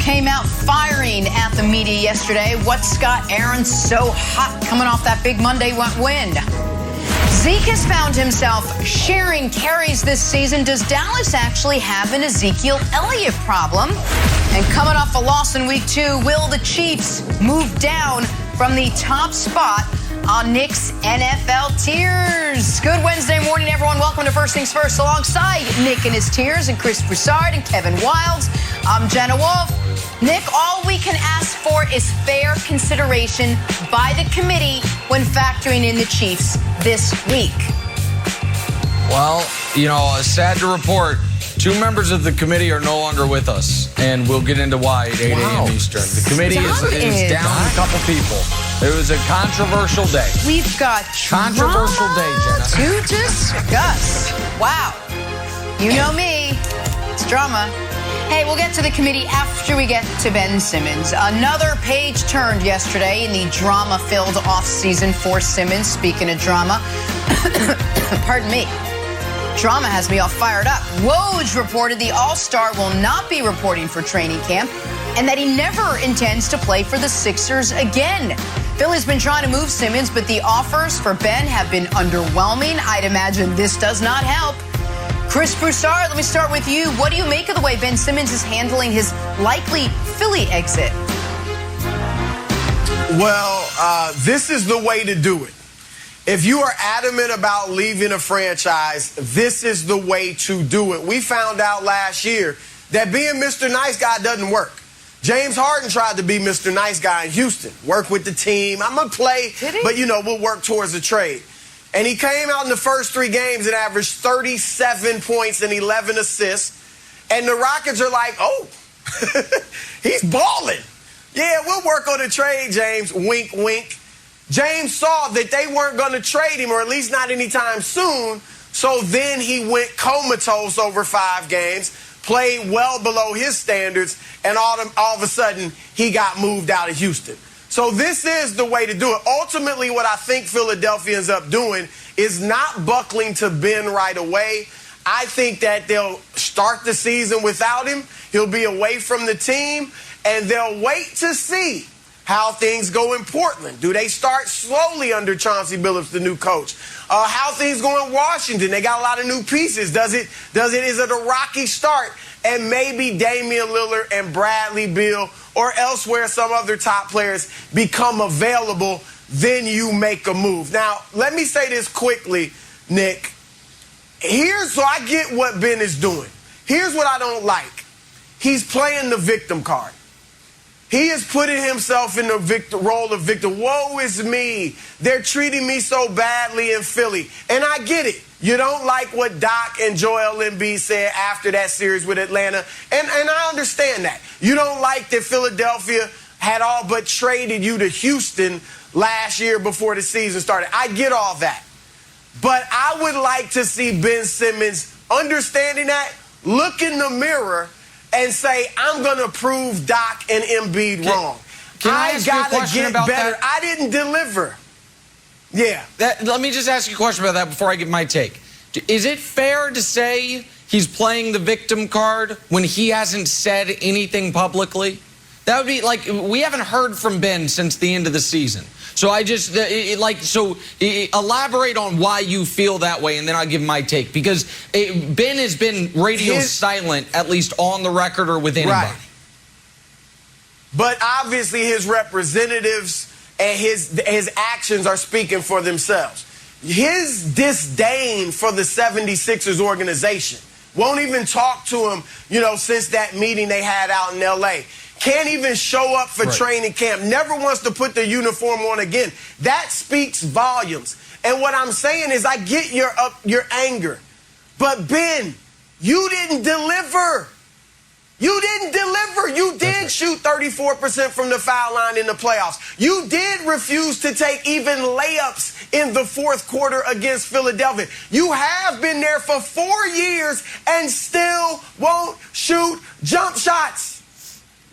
came out firing at the media yesterday. What's got Aaron so hot coming off that big Monday win? Zeke has found himself sharing carries this season. Does Dallas actually have an Ezekiel Elliott problem? And coming off a loss in week 2, will the Chiefs move down from the top spot on Nick's NFL tiers? Good Wednesday morning, everyone. Welcome to First Things First alongside Nick and his tiers and Chris Broussard and Kevin Wilds. I'm Jenna Wolfe. Nick, all we can ask for is fair consideration by the committee when factoring in the Chiefs this week. Well, you know, sad to report, 2 members of the committee are no longer with us, and we'll get into why at 8 a.m. Eastern. The committee is down a couple people. It was a controversial day. We've got controversial day, Jenna. To discuss. Wow. You know me. It's drama. Hey, we'll get to the committee after we get to Ben Simmons. Another page turned yesterday in the drama-filled offseason for Simmons. Speaking of drama, pardon me, drama has me all fired up. Woj reported the All-Star will not be reporting for training camp and that he never intends to play for the Sixers again. Philly's been trying to move Simmons, but the offers for Ben have been underwhelming. I'd imagine this does not help. Chris Broussard, let me start with you. What do you make of the way Ben Simmons is handling his likely Philly exit? Well, this is the way to do it. If you are adamant about leaving a franchise, this is the way to do it. We found out last year that being Mr. Nice Guy doesn't work. James Harden tried to be Mr. Nice Guy in Houston, work with the team. I'm going to play, but, you know, we'll work towards a trade. And he came out in the first 3 games and averaged 37 points and 11 assists. And the Rockets are like, oh, he's balling. Yeah, we'll work on the trade, James. Wink, wink. James saw that they weren't going to trade him, or at least not anytime soon. So then he went comatose over 5 games, played well below his standards, and all of a sudden he got moved out of Houston. So this is the way to do it. Ultimately, what I think Philadelphia ends up doing is not buckling to Ben right away. I think that they'll start the season without him. He'll be away from the team, and they'll wait to see how things go in Portland. Do they start slowly under Chauncey Billups, the new coach? How things go in Washington? They got a lot of new pieces. Is it a rocky start? And maybe Damian Lillard and Bradley Beal or elsewhere some other top players become available, then you make a move. Now, let me say this quickly, Nick. So I get what Ben is doing. Here's what I don't like. He's playing the victim card. He is putting himself in the role of victim. Woe is me. They're treating me so badly in Philly. And I get it. You don't like what Doc and Joel Embiid said after that series with Atlanta. And I understand that. You don't like that Philadelphia had all but traded you to Houston last year before the season started. I get all that. But I would like to see Ben Simmons understanding that, look in the mirror, and say, I'm going to prove Doc and Embiid wrong. I got to get better. That? I didn't deliver. Yeah. Let me just ask you a question about that before I give my take. Is it fair to say he's playing the victim card when he hasn't said anything publicly? That would be like, we haven't heard from Ben since the end of the season. So I just, elaborate on why you feel that way, and then I'll give my take. Because Ben has been radio silent, at least on the record or with anybody. Right. But obviously his representatives and his actions are speaking for themselves. His disdain for the 76ers organization, won't even talk to him, since that meeting they had out in L.A., can't even show up for training camp, never wants to put the uniform on again. That speaks volumes. And what I'm saying is I get your anger. But, Ben, you didn't deliver. You didn't deliver. You did shoot 34% from the foul line in the playoffs. You did refuse to take even layups in the fourth quarter against Philadelphia. You have been there for 4 years and still won't shoot jump shots.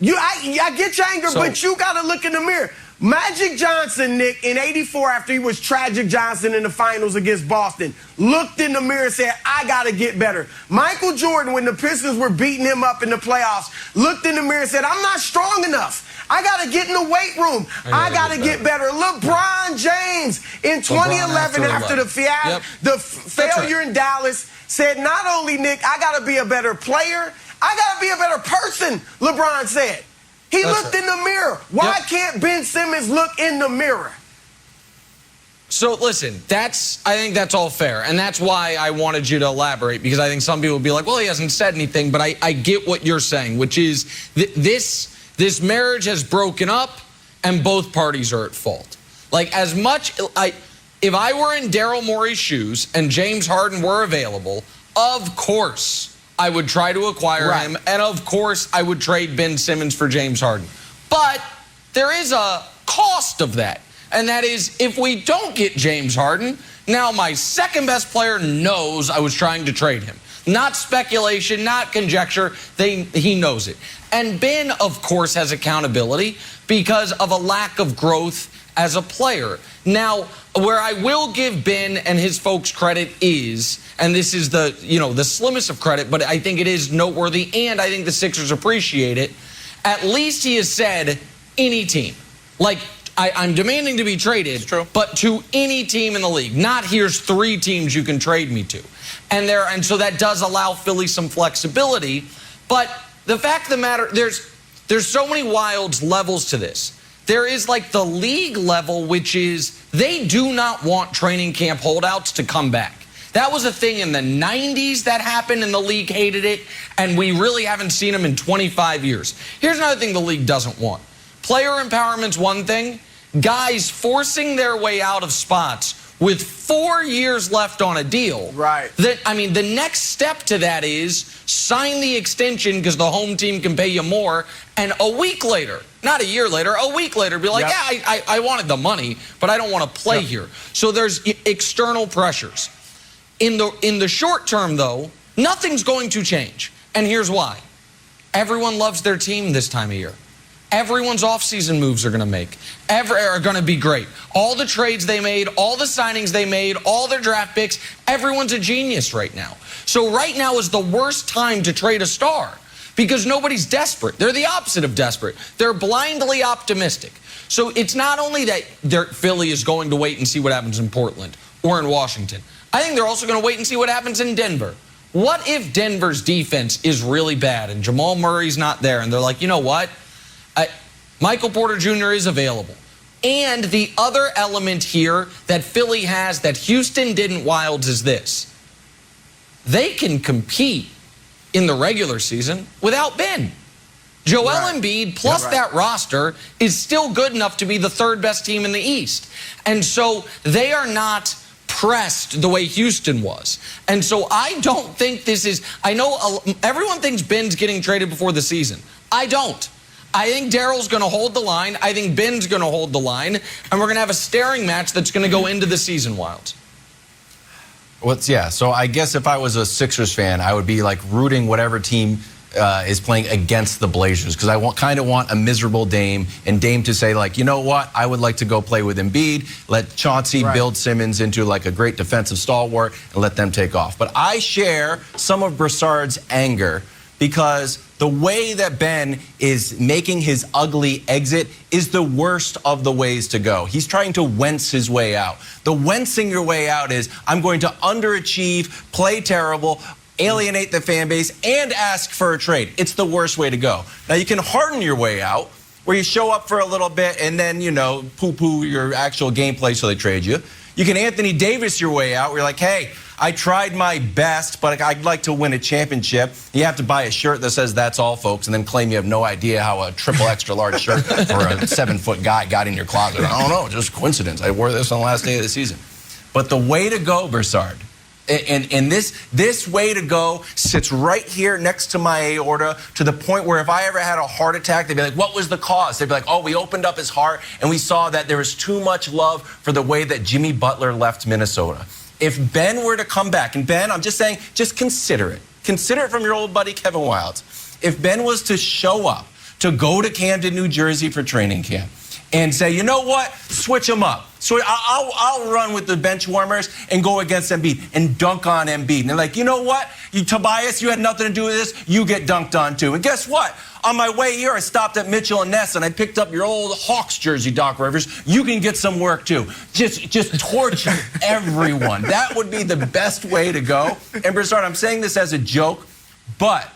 I get your anger, but you got to look in the mirror. Magic Johnson, Nick, in '84, after he was Tragic Johnson in the finals against Boston, looked in the mirror and said, I got to get better. Michael Jordan, when the Pistons were beating him up in the playoffs, looked in the mirror and said, I'm not strong enough. I got to get in the weight room. I got to get better. LeBron James in 2011, after the failure in Dallas, said, not only, Nick, I got to be a better player, I got to be a better person, LeBron said. He looked in the mirror. Why can't Ben Simmons look in the mirror? So listen, I think that's all fair, and that's why I wanted you to elaborate, because I think some people will be like, well, he hasn't said anything, but I get what you're saying, which is this marriage has broken up, and both parties are at fault. Like, as much, if I were in Daryl Morey's shoes and James Harden were available, of course I would try to acquire him, and of course I would trade Ben Simmons for James Harden. But there is a cost of that. And that is, if we don't get James Harden, now my second best player knows I was trying to trade him. Not speculation, not conjecture. He knows it. And Ben, of course, has accountability because of a lack of growth as a player. Now, where I will give Ben and his folks credit is, and this is the slimmest of credit, but I think it is noteworthy, and I think the Sixers appreciate it. At least he has said any team. Like, I'm demanding to be traded, but to any team in the league. Not here's 3 teams you can trade me to. And so that does allow Philly some flexibility. But the fact of the matter, there's so many wild levels to this. There is like the league level, which is they do not want training camp holdouts to come back. That was a thing in the 90s that happened, and the league hated it, and we really haven't seen them in 25 years. Here's another thing the league doesn't want. Player empowerment's one thing. Guys forcing their way out of spots with 4 years left on a deal. Right. The next step to that is sign the extension because the home team can pay you more, and a week later, not a year later, a week later, be like, I wanted the money, but I don't want to play here. So there's external pressures. In the short term, though, nothing's going to change. And here's why. Everyone loves their team this time of year. Everyone's offseason moves are going to make are going to be great. All the trades they made, all the signings they made, all their draft picks, everyone's a genius right now. So right now is the worst time to trade a star because nobody's desperate. They're the opposite of desperate. They're blindly optimistic. So it's not only that Philly is going to wait and see what happens in Portland or in Washington. I think they're also going to wait and see what happens in Denver. What if Denver's defense is really bad and Jamal Murray's not there and they're like, you know what? Michael Porter Jr. is available. And the other element here that Philly has that Houston didn't Wilds is this. They can compete in the regular season without Ben. Joel Embiid plus that roster is still good enough to be the 3rd best team in the East. And so they are not pressed the way Houston was. And so I don't think this is, I know everyone thinks Ben's getting traded before the season. I don't. I think Daryl's going to hold the line. I think Ben's going to hold the line. And we're going to have a staring match that's going to go into the season, Wilds. So I guess if I was a Sixers fan, I would be like rooting whatever team is playing against the Blazers because I kind of want a miserable Dame and Dame to say, like, you know what, I would like to go play with Embiid, let Chauncey build Simmons into like a great defensive stalwart and let them take off. But I share some of Broussard's anger because the way that Ben is making his ugly exit is the worst of the ways to go. He's trying to Wentz his way out. The Wentzing your way out is, I'm going to underachieve, play terrible, alienate the fan base, and ask for a trade. It's the worst way to go. Now, you can harden your way out, where you show up for a little bit and then, poo-poo your actual gameplay so they trade you. You can Anthony Davis your way out, where you're like, hey, I tried my best, but I'd like to win a championship. You have to buy a shirt that says that's all, folks, and then claim you have no idea how a triple extra large shirt for a 7-foot guy got in your closet. I don't know, just coincidence. I wore this on the last day of the season. But the way to go, Broussard, and this way to go sits right here next to my aorta to the point where if I ever had a heart attack, they'd be like, what was the cause? They'd be like, oh, we opened up his heart and we saw that there was too much love for the way that Jimmy Butler left Minnesota. If Ben were to come back, and Ben, I'm just saying, just consider it. Consider it from your old buddy Kevin Wildes. If Ben was to show up, to go to Camden, New Jersey for training camp, and say, you know what, switch them up. So I'll run with the bench warmers and go against Embiid and dunk on Embiid. And they're like, you know what, Tobias, you had nothing to do with this. You get dunked on too. And guess what? On my way here, I stopped at Mitchell and Ness and I picked up your old Hawks jersey, Doc Rivers. You can get some work too. Just torture everyone. That would be the best way to go. And Broussard, I'm saying this as a joke, but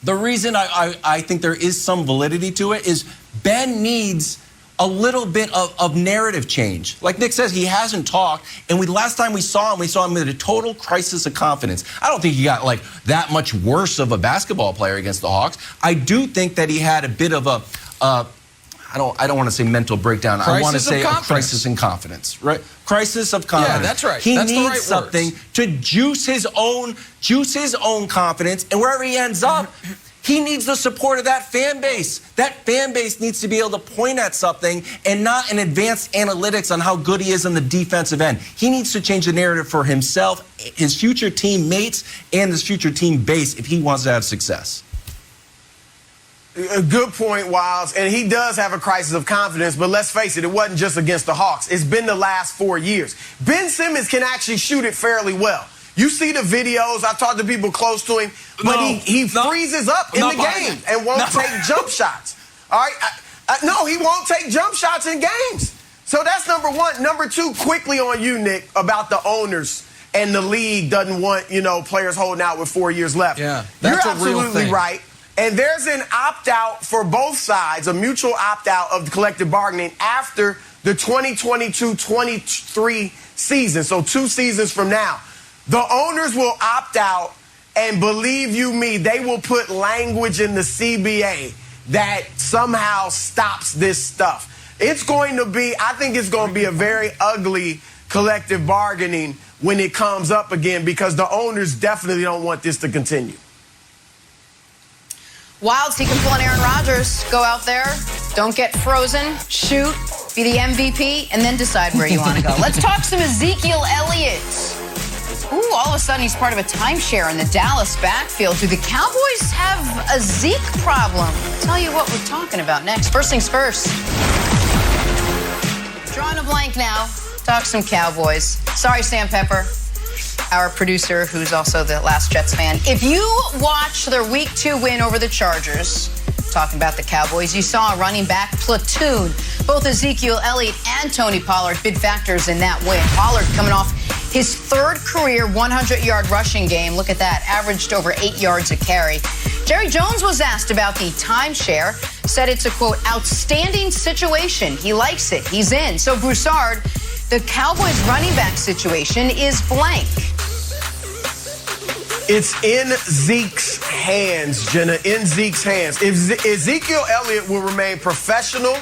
the reason I think there is some validity to it is Ben needs a little bit of narrative change. Like Nick says, he hasn't talked, and last time we saw him with a total crisis of confidence. I don't think he got like that much worse of a basketball player against the Hawks. I do think that he had a bit of a I don't want to say mental breakdown. I want to say a crisis in confidence, right? Crisis of confidence. Yeah, that's right. He that's needs the right something words. to juice his own confidence, and wherever he ends up, he needs the support of that fan base. That fan base needs to be able to point at something and not an advanced analytics on how good he is on the defensive end. He needs to change the narrative for himself, his future teammates, and his future team base if he wants to have success. A good point, Wiles. And he does have a crisis of confidence, but let's face it, it wasn't just against the Hawks. It's been the last 4 years. Ben Simmons can actually shoot it fairly well. You see the videos. I've talked to people close to him, but he freezes up in the game and won't take jump shots. All right? No, he won't take jump shots in games. So that's number one. Number two, quickly on you, Nick, about the owners and the league doesn't want, players holding out with 4 years left. Yeah, that's You're a real absolutely thing. right. And there's an opt-out for both sides, a mutual opt-out of the collective bargaining after the 2022-23 season, so 2 seasons from now. The owners will opt out, and believe you me, they will put language in the CBA that somehow stops this stuff. I think it's going to be a very ugly collective bargaining when it comes up again, because the owners definitely don't want this to continue. Wilds, he can pull an Aaron Rodgers, go out there, don't get frozen, shoot, be the MVP, and then decide where you want to go. Let's talk some Ezekiel Elliott. Ooh, all of a sudden he's part of a timeshare in the Dallas backfield. Do the Cowboys have a Zeke problem? I'll tell you what we're talking about next. First things first. Drawing a blank now. Talk some Cowboys. Sorry, Sam Pepper, our producer, who's also the last Jets fan. If you watch their Week 2 win over the Chargers, talking about the Cowboys, you saw a running back platoon. Both Ezekiel Elliott and Tony Pollard, big factors in that win. Pollard coming off his 3rd career 100-yard rushing game. Look at that, averaged over 8 yards a carry. Jerry Jones was asked about the timeshare, said it's a, quote, outstanding situation. He likes it. He's in. So, Broussard, the Cowboys running back situation is blank. It's in Zeke's hands, Jenna, in Zeke's hands. If Ezekiel Elliott will remain professional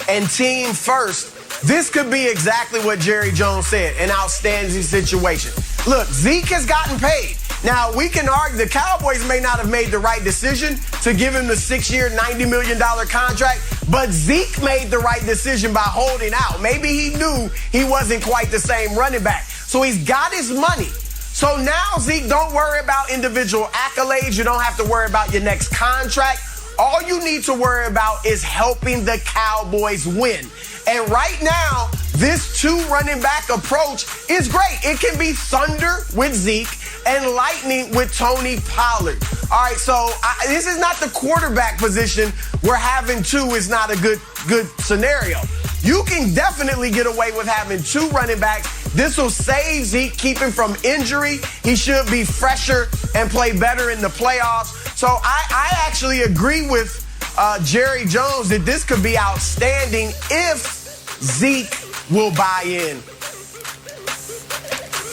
and team first, this could be exactly what Jerry Jones said, an outstanding situation. Look, Zeke has gotten paid. Now, we can argue the Cowboys may not have made the right decision to give him the 6-year, $90 million contract, but Zeke made the right decision by holding out. Maybe he knew he wasn't quite the same running back. So he's got his money. So now, Zeke, don't worry about individual accolades. You don't have to worry about your next contract. All you need to worry about is helping the Cowboys win. And right now, this 2 running back approach is great. It can be thunder with Zeke and lightning with Tony Pollard. All right, so this is not the quarterback position where having 2 is not a good scenario. You can definitely get away with having 2 running backs. This will save Zeke, keep him from injury. He should be fresher and play better in the playoffs. So I actually agree with Jerry Jones that this could be outstanding if Zeke will buy in.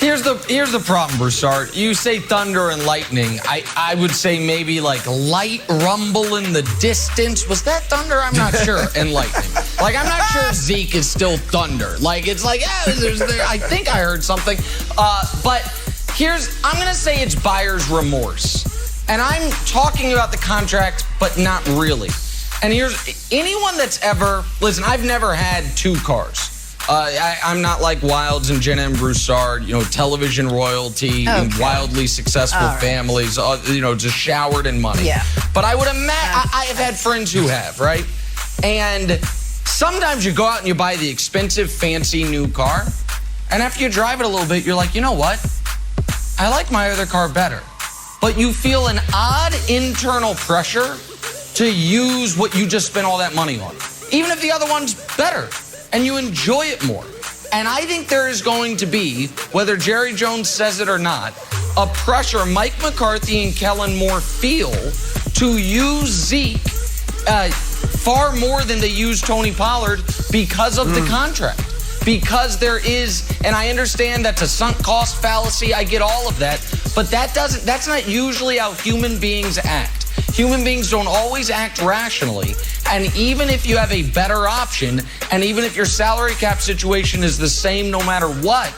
Here's the problem, Broussard. You say thunder and lightning. I would say maybe like light rumble in the distance. Was that thunder? I'm not sure. And lightning. Like, I'm not sure Zeke is still thunder. Like, it's like, I think I heard something. But I'm going to say it's buyer's remorse. And I'm talking about the contract, but not really. And here's anyone that's listen, I've never had 2 cars. I'm not like Wilds and Jenna and Broussard, television royalty, and wildly successful families, just showered in money. Yeah. But I would imagine, I have had friends who have, right? And sometimes you go out and you buy the expensive, fancy new car, and after you drive it a little bit, you're like, you know what? I like my other car better. But you feel an odd internal pressure to use what you just spent all that money on, even if the other one's better, and you enjoy it more. And I think there is going to be, whether Jerry Jones says it or not, a pressure Mike McCarthy and Kellen Moore feel to use Zeke far more than they use Tony Pollard because of the contract. Because there is, and I understand that's a sunk cost fallacy, I get all of that, but that's not usually how human beings act. Human beings don't always act rationally, and even if you have a better option, and even if your salary cap situation is the same no matter what,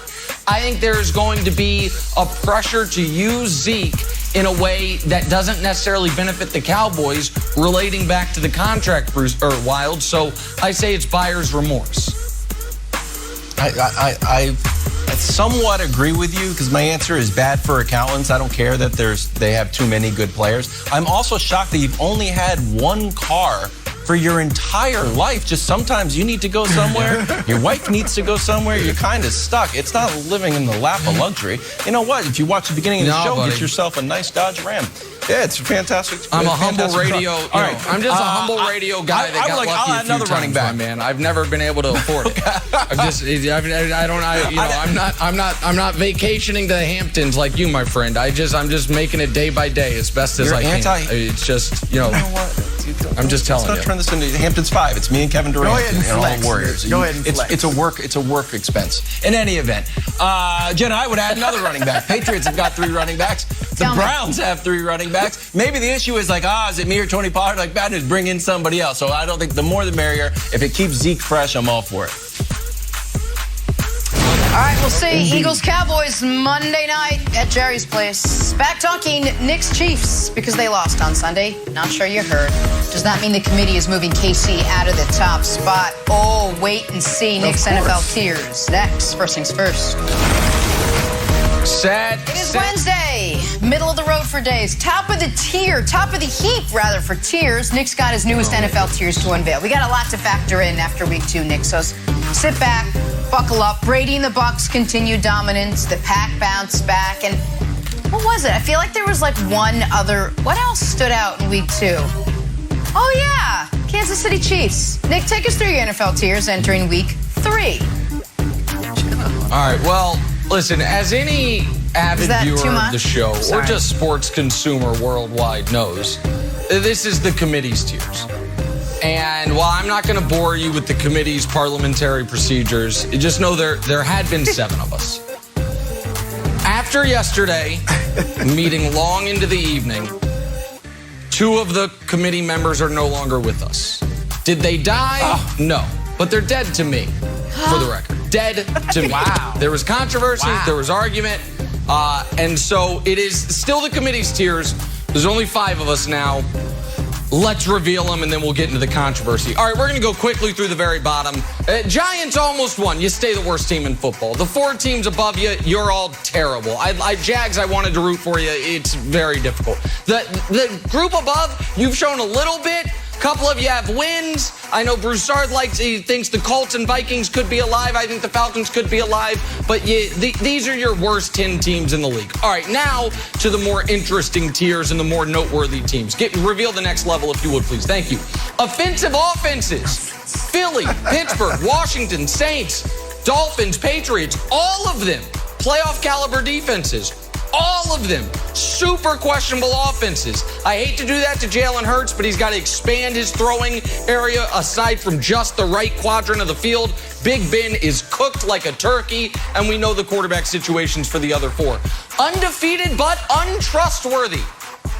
I think there's going to be a pressure to use Zeke in a way that doesn't necessarily benefit the Cowboys relating back to the contract, Wild. So I say it's buyer's remorse. I somewhat agree with you because my answer is bad for accountants. I don't care that they have too many good players. I'm also shocked that you've only had one car for your entire life. Just sometimes you need to go somewhere. Your wife needs to go somewhere. You're kind of stuck. It's not living in the lap of luxury. You know what? If you watch the beginning of the show, buddy, get yourself a nice Dodge Ram. Yeah, it's fantastic. I'm a humble radio. I'm just a humble radio guy that got lucky a few times, running back, man. I've never been able to afford it. I'm not vacationing to the Hamptons like you, my friend. I'm just making it day by day as best as I can. It's just, you know what? I'm just telling you. Let's not turn this into Hamptons 5. It's me and Kevin Durant. Go ahead and flex. All Warriors. Go ahead and flex. It's a work expense. In any event, Jenna, I would add another running back. Patriots have got 3 running backs. The Browns have 3 running backs. Maybe the issue is like, is it me or Tony Pollard? Like, bad news, bring in somebody else. So I don't think the more the merrier. If it keeps Zeke fresh, I'm all for it. All right, we'll see. Eagles-Cowboys Monday night at Jerry's place. Back talking Knicks Chiefs because they lost on Sunday. Not sure you heard. Does that mean the committee is moving KC out of the top spot? Oh, wait and see. Knicks NFL tiers. Next. First things first. It is Wednesday, middle of the road for days. Top of the heap, rather, for tiers. Nick's got his newest NFL tiers to unveil. We got a lot to factor in after week 2, Nick. So sit back, buckle up. Brady and the Bucs continued dominance. The Pack bounced back. And what was it? I feel like there was like one other. What else stood out in week 2? Oh, yeah, Kansas City Chiefs. Nick, take us through your NFL tiers entering week 3. All right, well, listen, as any avid viewer of the show or just sports consumer worldwide knows, this is the committee's tiers. And while I'm not going to bore you with the committee's parliamentary procedures, just know there had been 7 of us. After yesterday, meeting long into the evening, 2 of the committee members are no longer with us. Did they die? No. But they're dead to me, for the record. Dead to me. Wow. There was controversy, there was argument, and so it is still the committee's tiers. There's only 5 of us now. Let's reveal them, and then we'll get into the controversy. All right, we're going to go quickly through the very bottom. Giants almost won. You stay the worst team in football. The 4 teams above you, you're all terrible. Jags, I wanted to root for you. It's very difficult. The group above, you've shown a little bit. A couple of you have wins. I know Broussard thinks the Colts and Vikings could be alive. I think the Falcons could be alive. But these are your worst 10 teams in the league. All right, now to the more interesting tiers and the more noteworthy teams. Reveal the next level, if you would, please. Thank you. Offensive offenses. Philly, Pittsburgh, Washington, Saints, Dolphins, Patriots, all of them. Playoff caliber defenses. All of them super questionable offenses. I hate to do that to Jalen Hurts, but he's got to expand his throwing area aside from just the right quadrant of the field. Big Ben is cooked like a turkey, and we know the quarterback situations for the other 4. Undefeated but untrustworthy.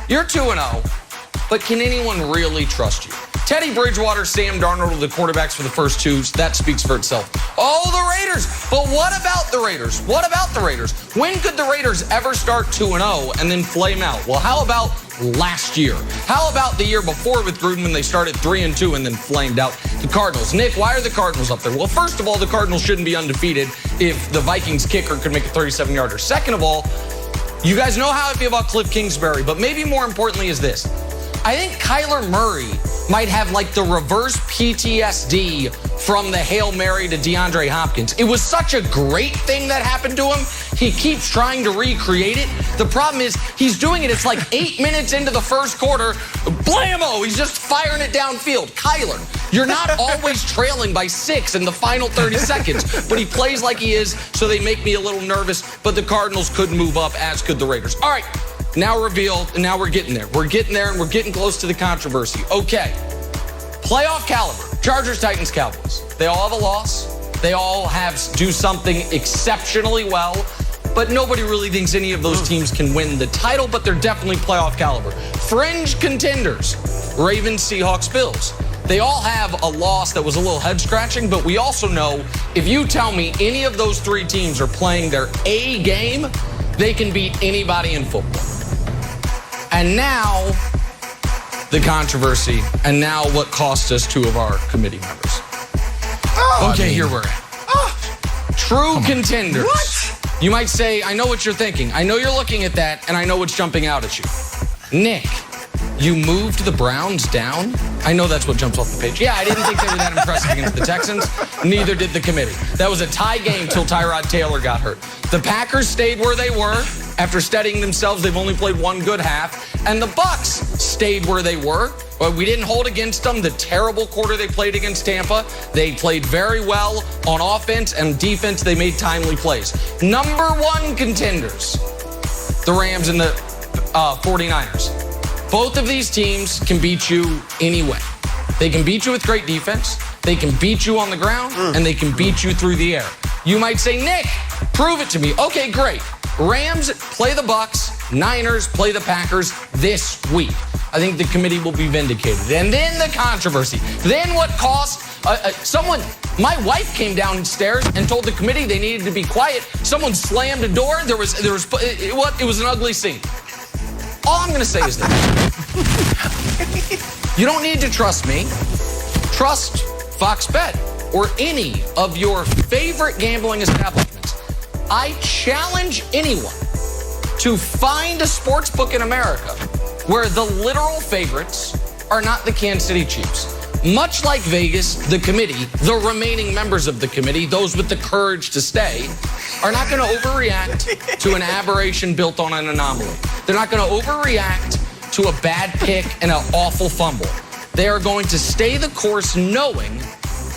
You're 2-0, but can anyone really trust you? Teddy Bridgewater, Sam Darnold are the quarterbacks for the first 2. That speaks for itself. Oh, the Raiders. But what about the Raiders? What about the Raiders? When could the Raiders ever start 2-0 and then flame out? Well, how about last year? How about the year before with Gruden when they started 3-2 and then flamed out? The Cardinals. Nick, why are the Cardinals up there? Well, first of all, the Cardinals shouldn't be undefeated if the Vikings kicker could make a 37-yarder. Second of all, you guys know how I feel about Cliff Kingsbury, but maybe more importantly is this. I think Kyler Murray might have like the reverse PTSD from the Hail Mary to DeAndre Hopkins. It was such a great thing that happened to him. He keeps trying to recreate it. The problem is he's doing it. It's like 8 minutes into the first quarter. Blammo! He's just firing it downfield. Kyler, you're not always trailing by 6 in the final 30 seconds, but he plays like he is, so they make me a little nervous. But the Cardinals couldn't move up, as could the Raiders. All right. Now revealed, and now we're getting there. We're getting there, and we're getting close to the controversy. Okay. Playoff caliber. Chargers, Titans, Cowboys. They all have a loss. They all do something exceptionally well, but nobody really thinks any of those teams can win the title, but they're definitely playoff caliber. Fringe contenders. Ravens, Seahawks, Bills. They all have a loss that was a little head-scratching, but we also know if you tell me any of those three teams are playing their A game, they can beat anybody in football. And now, the controversy, and now what cost us 2 of our committee members. Okay, here we're at. True contenders. What? You might say, I know what you're thinking. I know you're looking at that, and I know what's jumping out at you. Nick, you moved the Browns down? I know that's what jumps off the page. Yeah, I didn't think they were that impressive against the Texans. Neither did the committee. That was a tie game till Tyrod Taylor got hurt. The Packers stayed where they were. After steadying themselves, they've only played 1 good half. And the Bucs stayed where they were. We didn't hold against them the terrible quarter they played against Tampa. They played very well on offense and defense. They made timely plays. Number 1 contenders, the Rams and the 49ers. Both of these teams can beat you anyway. They can beat you with great defense. They can beat you on the ground, and they can beat you through the air. You might say, Nick, prove it to me. Okay, great. Rams play the Bucs. Niners play the Packers this week. I think the committee will be vindicated. And then the controversy. Then what cost my wife came downstairs and told the committee they needed to be quiet. Someone slammed a door. It was an ugly scene. All I'm going to say is this. You don't need to trust me. Trust Fox Bet or any of your favorite gambling establishments. I challenge anyone to find a sports book in America where the literal favorites are not the Kansas City Chiefs. Much like Vegas, the committee, the remaining members of the committee, those with the courage to stay, are not going to overreact to an aberration built on an anomaly. They're not going to overreact to a bad pick and an awful fumble. They are going to stay the course knowing,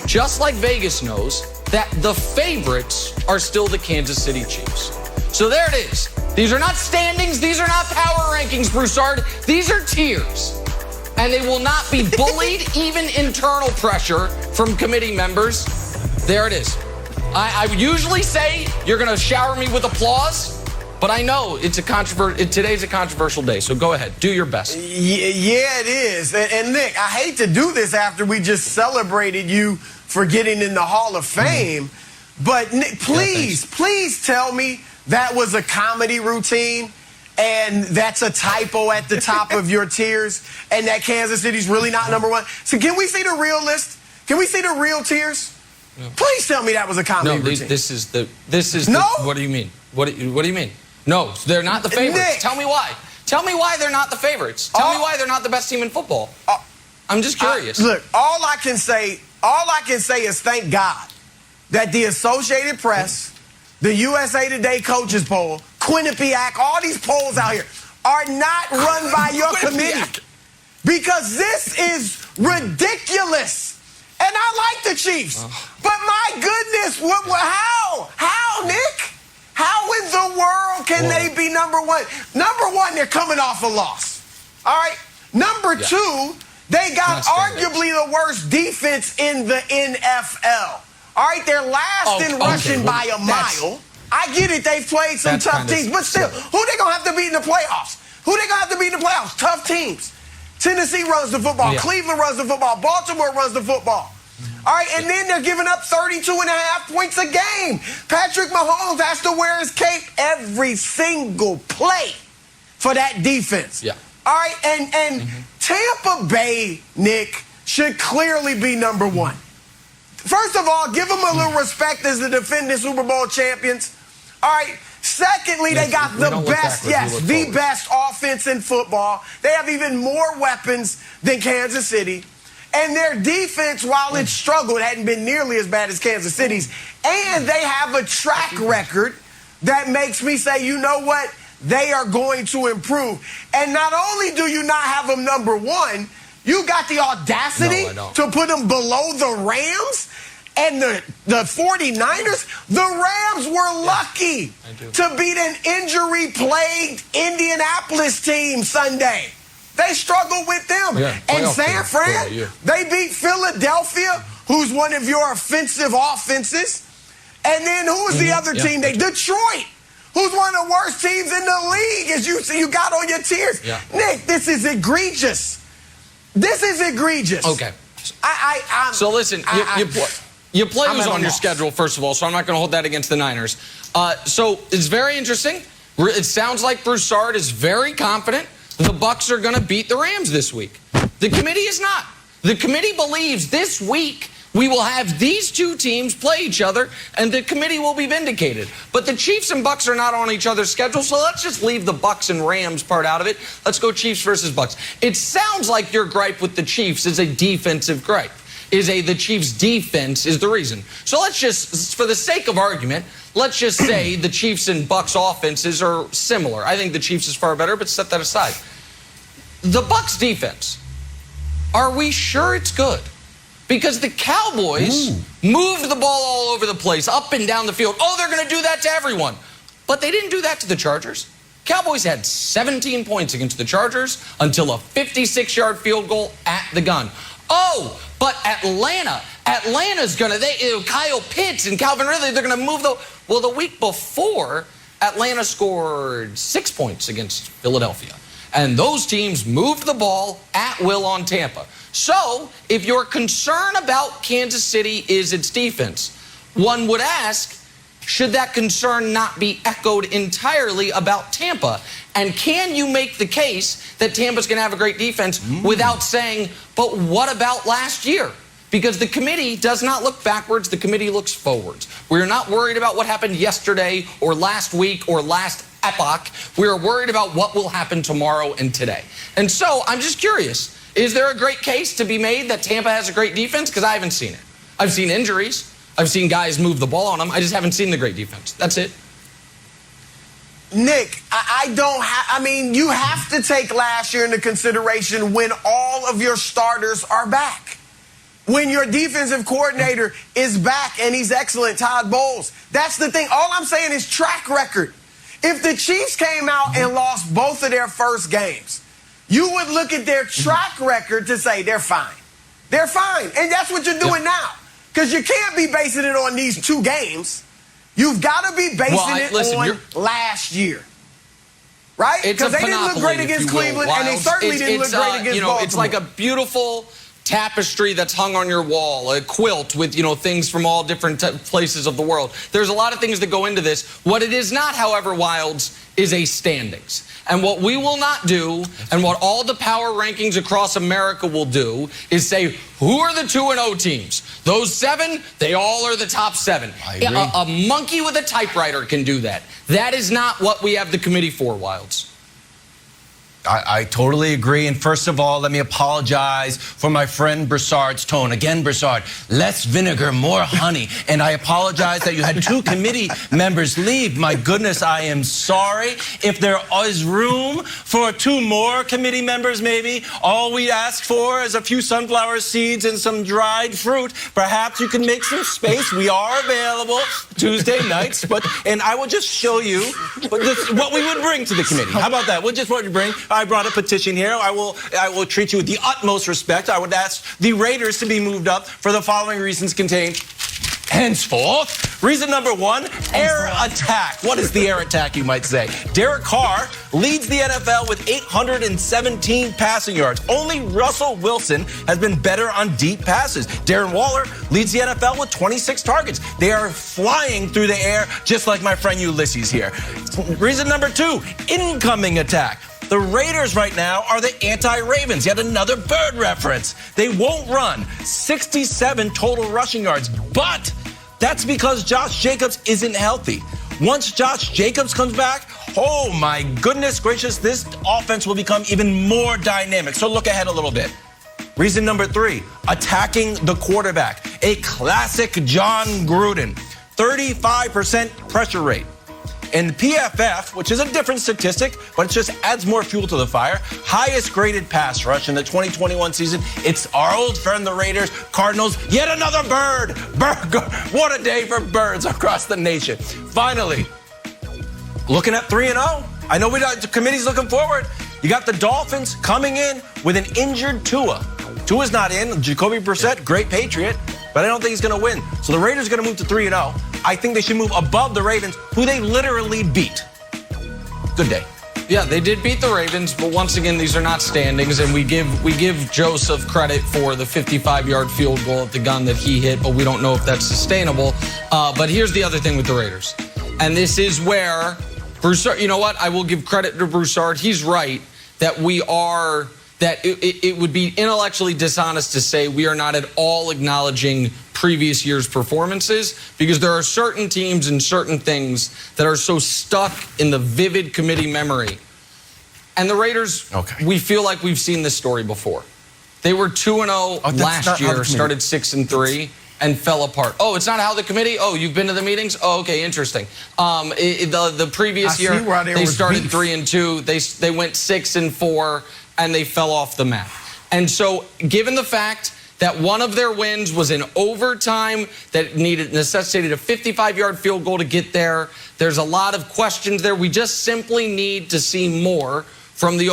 just like Vegas knows, that the favorites are still the Kansas City Chiefs. So there it is. These are not standings. These are not power rankings, Broussard. These are tiers. And they will not be bullied, even internal pressure from committee members. There it is. I usually say you're going to shower me with applause, but I know today's a controversial day, so go ahead. Do your best. Yeah, it is. And Nick, I hate to do this after we just celebrated you for getting in the Hall of Fame, but Nick, please tell me that was a comedy routine and that's a typo at the top of your tiers and that Kansas City's really not number 1. So can we see the real list? Can we see the real tiers? No. Please tell me that was a comedy routine. This is no? What do you mean? What do you mean? No, they're not the favorites. Nick. Tell me why. Tell me why they're not the favorites. Tell me why they're not the best team in football. I'm just curious. Look, all I can say is thank God that the Associated Press, the USA Today coaches poll, Quinnipiac, all these polls out here are not run by your committee. Because this is ridiculous. And I like the Chiefs. But my goodness, how, Nick? How in the world can they be number 1? Number 1, they're coming off a loss. All right? Number 2, they got arguably the worst defense in the NFL. All right, they're last in rushing by a mile. I get it, they've played some tough teams, but still, who they going to have to beat in the playoffs? Who they going to have to beat in the playoffs? Tough teams. Tennessee runs the football. Cleveland runs the football. Baltimore runs the football. All right, and then they're giving up 32.5 points a game. Patrick Mahomes has to wear his cape every single play for that defense. Yeah. All right, and Tampa Bay, Nick, should clearly be number 1. First of all, give them a little respect as the defending Super Bowl champions. All right. Secondly, they got the best offense in football. They have even more weapons than Kansas City. And their defense, while it struggled, hadn't been nearly as bad as Kansas City's. And they have a track record that makes me say, you know what? They are going to improve. And not only do you not have them number one, you got the audacity to put them below the Rams and the 49ers. The Rams were lucky to beat an injury-plagued Indianapolis team Sunday. They struggled with them. And San Fran, they beat Philadelphia, who's one of your offensive offenses. And then who was the other team? Detroit, who's one of the worst teams in the league, as you got on your tiers. Nick, this is egregious. This is egregious. Okay. So listen, you play who's on your schedule, first of all, so I'm not going to hold that against the Niners. So it's very interesting. It sounds like Broussard is very confident the Bucs are going to beat the Rams this week. The committee is not. The committee believes this week we will have these two teams play each other, and the committee will be vindicated. But the Chiefs and Bucs are not on each other's schedule, so let's just leave the Bucs and Rams part out of it. Let's go Chiefs versus Bucs. It sounds like your gripe with the Chiefs is a defensive gripe. The Chiefs' defense is the reason. So let's just, for the sake of argument, let's just say the Chiefs and Bucs offenses are similar. I think the Chiefs is far better, but set that aside. The Bucs defense, are we sure it's good? Because the Cowboys moved the ball all over the place, up and down the field. Oh, they're going to do that to everyone. But they didn't do that to the Chargers. Cowboys had 17 points against the Chargers until a 56-yard field goal at the gun. Oh, but Atlanta's going to, Kyle Pitts and Calvin Ridley, they're going to move the week before, Atlanta scored 6 points against Philadelphia. And those teams moved the ball at will on Tampa. So, if your concern about Kansas City is its defense, one would ask, should that concern not be echoed entirely about Tampa? And can you make the case that Tampa's going to have a great defense without saying, but what about last year? Because the committee does not look backwards, the committee looks forwards. We're not worried about what happened yesterday or last week or last epoch. We're worried about what will happen tomorrow and today. And so, I'm just curious. Is there a great case to be made that Tampa has a great defense? Because I haven't seen it. I've seen injuries. I've seen guys move the ball on them. I just haven't seen the great defense. That's it. Nick, you have to take last year into consideration when all of your starters are back. When your defensive coordinator is back and he's excellent, Todd Bowles. That's the thing. All I'm saying is track record. If the Chiefs came out and lost both of their first games, you would look at their track record to say they're fine. They're fine. And that's what you're doing now. Because you can't be basing it on these two games. You've got to be basing on last year. Right? Because they didn't look great against Cleveland, and they certainly didn't look great against Baltimore. It's like a beautiful tapestry that's hung on your wall, a quilt with, things from all different places of the world. There's a lot of things that go into this. What it is not, however, Wilds, is a standings. And what we will not do, and what all the power rankings across America will do, is say, who are the 2-0 teams? Those 7, they all are the top 7. A monkey with a typewriter can do that. That is not what we have the committee for, Wilds. I totally agree. And first of all, let me apologize for my friend Broussard's tone. Again, Broussard, less vinegar, more honey. And I apologize that you had 2 committee members leave. My goodness, I am sorry. If there is room for 2 more committee members, maybe, all we ask for is a few sunflower seeds and some dried fruit. Perhaps you can make some space. We are available Tuesday nights. And I will just show you what we would bring to the committee. How about that? We'll just what we bring. I brought a petition here. I will treat you with the utmost respect. I would ask the Raiders to be moved up for the following reasons contained henceforth. Reason number 1, air attack. What is the air attack, you might say? Derek Carr leads the NFL with 817 passing yards. Only Russell Wilson has been better on deep passes. Darren Waller leads the NFL with 26 targets. They are flying through the air, just like my friend Ulysses here. Reason number 2, incoming attack. The Raiders right now are the anti-Ravens. Yet another bird reference. They won't run. 67 total rushing yards. But that's because Josh Jacobs isn't healthy. Once Josh Jacobs comes back, oh my goodness gracious, this offense will become even more dynamic. So look ahead a little bit. Reason number 3, attacking the quarterback. A classic John Gruden, 35% pressure rate. In PFF, which is a different statistic, but it just adds more fuel to the fire, highest graded pass rush in the 2021 season. It's our old friend, the Raiders. Cardinals, yet another bird. What a day for birds across the nation. Finally, looking at 3-0. I know the committee's looking forward. You got the Dolphins coming in with an injured Tua. Tua's not in. Jacoby Brissett, great Patriot, but I don't think he's going to win. So the Raiders are going to move to 3-0. I think they should move above the Ravens, who they literally beat. Good day. Yeah, they did beat the Ravens, but once again, these are not standings, and we give Joseph credit for the 55-yard field goal at the gun that he hit, but we don't know if that's sustainable. But here's the other thing with the Raiders, and this is where Broussard, you know what? I will give credit to Broussard. He's right that it would be intellectually dishonest to say we are not at all acknowledging previous year's performances, because there are certain teams and certain things that are so stuck in the vivid committee memory. And the Raiders, we feel like we've seen this story before. They were 2-0 last year, started 6-3, and fell apart. Oh, it's not how the committee? Oh, you've been to the meetings? Oh, okay, interesting. The previous year, they started 3-2. They went 6-4, and they fell off the map. And so, given the fact that one of their wins was in overtime that necessitated a 55-yard field goal to get there, there's a lot of questions there. We just simply need to see more from the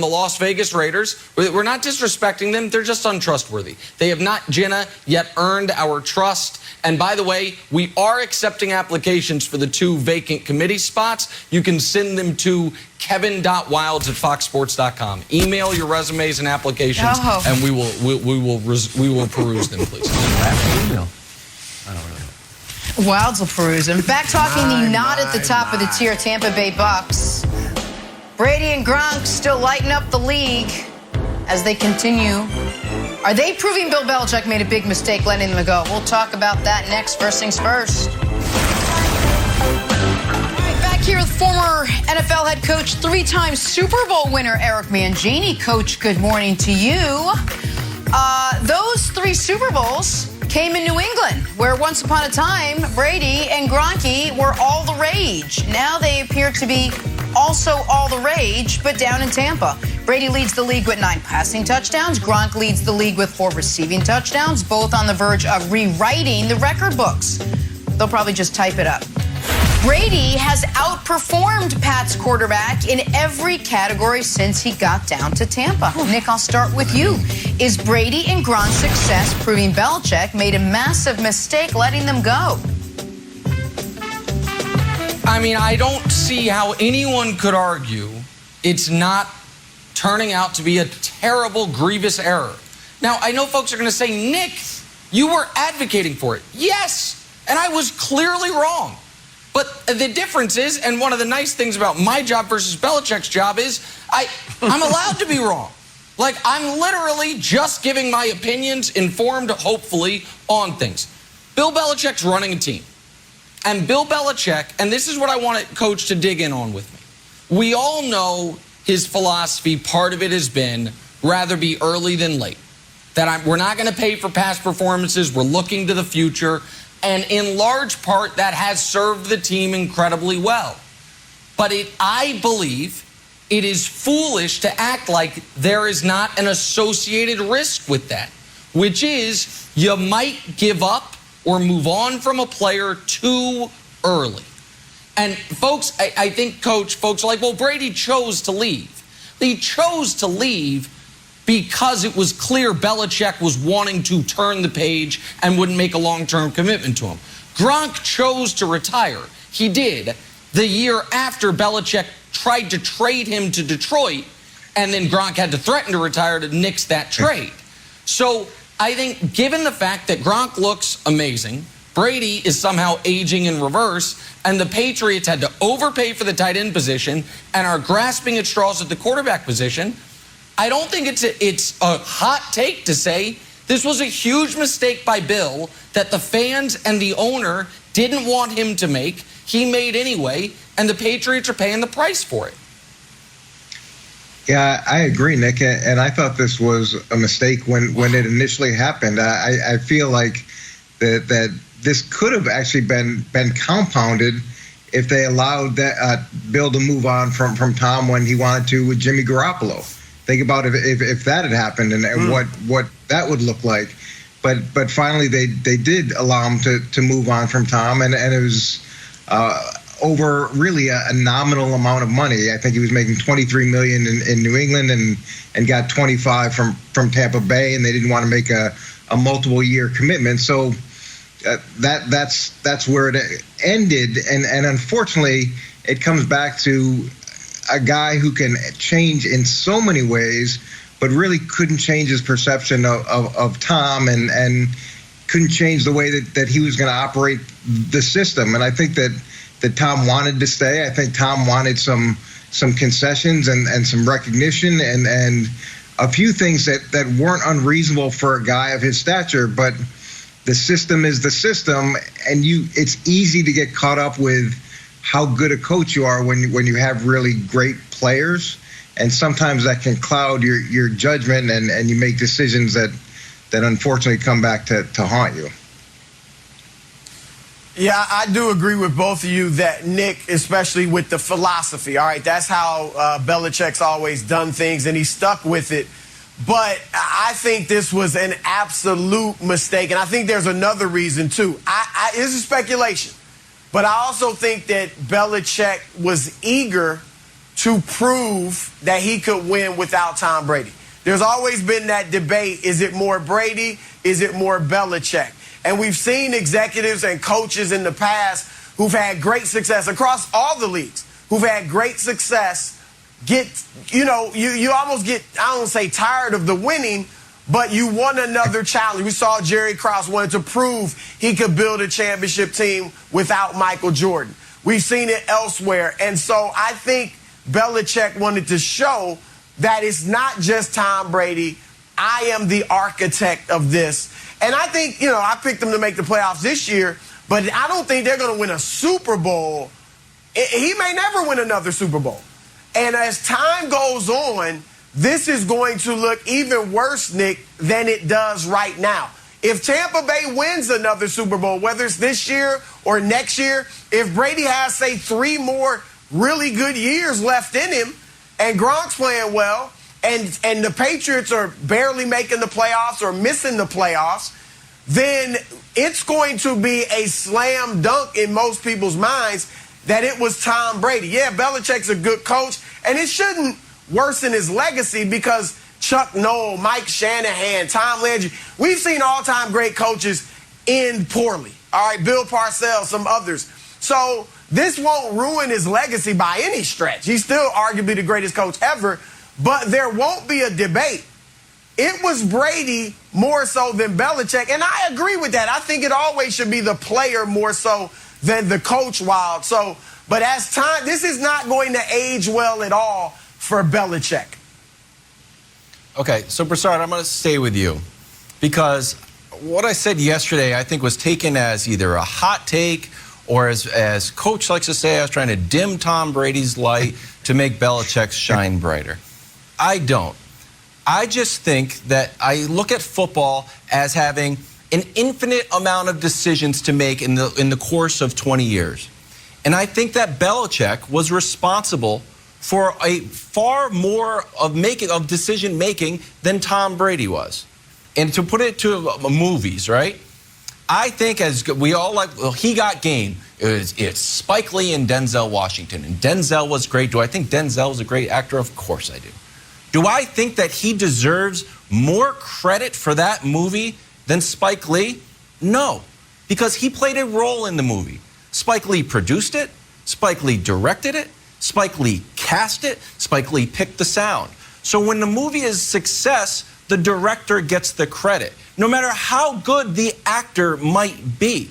Las Vegas Raiders. We're not disrespecting them. They're just untrustworthy. They have not, Jenna, yet earned our trust. And by the way, we are accepting applications for the 2 vacant committee spots. You can send them to kevin.wilds@foxsports.com. Email your resumes and applications, and we will peruse them, please. Email. I don't know. Wilds will peruse them. Back talking the not at the top of the tier Tampa Bay Bucs. Brady and Gronk still lighting up the league as they continue. Are they proving Bill Belichick made a big mistake letting them go? We'll talk about that next. First things first. All right, back here with former NFL head coach, 3-time Super Bowl winner Eric Mangini. Coach, good morning to you. Those 3 Super Bowls came in New England, where once upon a time, Brady and Gronky were all the rage. Now they appear to be also all the rage, but down in Tampa. Brady leads the league with 9 passing touchdowns. Gronk leads the league with 4 receiving touchdowns, both on the verge of rewriting the record books. They'll probably just type it up. Brady has outperformed Pat's quarterback in every category since he got down to Tampa. Nick, I'll start with you. Is Brady and Gronk's success proving Belichick made a massive mistake letting them go? I mean, I don't see how anyone could argue it's not turning out to be a terrible, grievous error. Now, I know folks are going to say, Nick, you were advocating for it. Yes, and I was clearly wrong. But the difference is, and one of the nice things about my job versus Belichick's job is, I'm allowed to be wrong. Like, I'm literally just giving my opinions, informed, hopefully, on things. Bill Belichick's running a team. And Bill Belichick, and this is what I want Coach to dig in on with me. We all know his philosophy, part of it has been, rather be early than late. That we're not going to pay for past performances, we're looking to the future, and in large part, that has served the team incredibly well. But I believe it is foolish to act like there is not an associated risk with that, which is you might give up or move on from a player too early. And folks, I think, Coach, folks are like, well, Brady chose to leave. He chose to leave because it was clear Belichick was wanting to turn the page and wouldn't make a long-term commitment to him. Gronk chose to retire. He did the year after Belichick tried to trade him to Detroit, and then Gronk had to threaten to retire to nix that trade. So I think given the fact that Gronk looks amazing, Brady is somehow aging in reverse, and the Patriots had to overpay for the tight end position and are grasping at straws at the quarterback position, I don't think it's a hot take to say this was a huge mistake by Bill that the fans and the owner didn't want him to make. He made anyway, and the Patriots are paying the price for it. Yeah, I agree, Nick, and I thought this was a mistake when it initially happened. I feel like that this could have actually been compounded if they allowed that Bill to move on from Tom when he wanted to with Jimmy Garoppolo. Think about if that had happened and what that would look like. But finally they did allow him to move on from Tom, and it was over really a nominal amount of money. I think he was making $23 million in New England and got 25 from Tampa Bay, and they didn't want to make a multiple year commitment. So that's where it ended, and unfortunately it comes back to a guy who can change in so many ways, but really couldn't change his perception of Tom and couldn't change the way that he was going to operate the system. And I think that Tom wanted to stay. I think Tom wanted some concessions and some recognition and a few things that weren't unreasonable for a guy of his stature, but the system is the system, and it's easy to get caught up with how good a coach you are when you have really great players, and sometimes that can cloud your judgment and you make decisions that unfortunately come back to haunt you. Yeah, I do agree with both of you that Nick, especially with the philosophy, all right, that's how Belichick's always done things, and he stuck with it. But I think this was an absolute mistake, and I think there's another reason, too. This is speculation, but I also think that Belichick was eager to prove that he could win without Tom Brady. There's always been that debate, is it more Brady, is it more Belichick? And we've seen executives and coaches in the past who've had great success across all the leagues, who've had great success, you almost get, I don't say tired of the winning, but you want another challenge. We saw Jerry Krause wanted to prove he could build a championship team without Michael Jordan. We've seen it elsewhere. And so I think Belichick wanted to show that it's not just Tom Brady. I am the architect of this. And I think, I picked them to make the playoffs this year, but I don't think they're going to win a Super Bowl. He may never win another Super Bowl. And as time goes on, this is going to look even worse, Nick, than it does right now. If Tampa Bay wins another Super Bowl, whether it's this year or next year, if Brady has, say, 3 more really good years left in him and Gronk's playing well, and the Patriots are barely making the playoffs or missing the playoffs, then it's going to be a slam dunk in most people's minds that it was Tom Brady. Yeah, Belichick's a good coach, and it shouldn't worsen his legacy because Chuck Noll, Mike Shanahan, Tom Landry, we've seen all-time great coaches end poorly. All right, Bill Parcells, some others. So this won't ruin his legacy by any stretch. He's still arguably the greatest coach ever, but there won't be a debate. It was Brady more so than Belichick, and I agree with that. I think it always should be the player more so than the coach, Wild. So, but as time, this is not going to age well at all for Belichick. Okay, so Broussard, I'm going to stay with you because what I said yesterday I think was taken as either a hot take or as Coach likes to say, I was trying to dim Tom Brady's light to make Belichick's shine brighter. I don't. I just think that I look at football as having an infinite amount of decisions to make in the course of 20 years. And I think that Belichick was responsible for a far more of decision making than Tom Brady was. And to put it to movies, right? I think as we all like, well, he got game. It's Spike Lee and Denzel Washington. And Denzel was great. Do I think Denzel was a great actor? Of course I do. Do I think that he deserves more credit for that movie than Spike Lee? No, because he played a role in the movie. Spike Lee produced it. Spike Lee directed it. Spike Lee cast it. Spike Lee picked the sound. So when the movie is a success, the director gets the credit, no matter how good the actor might be.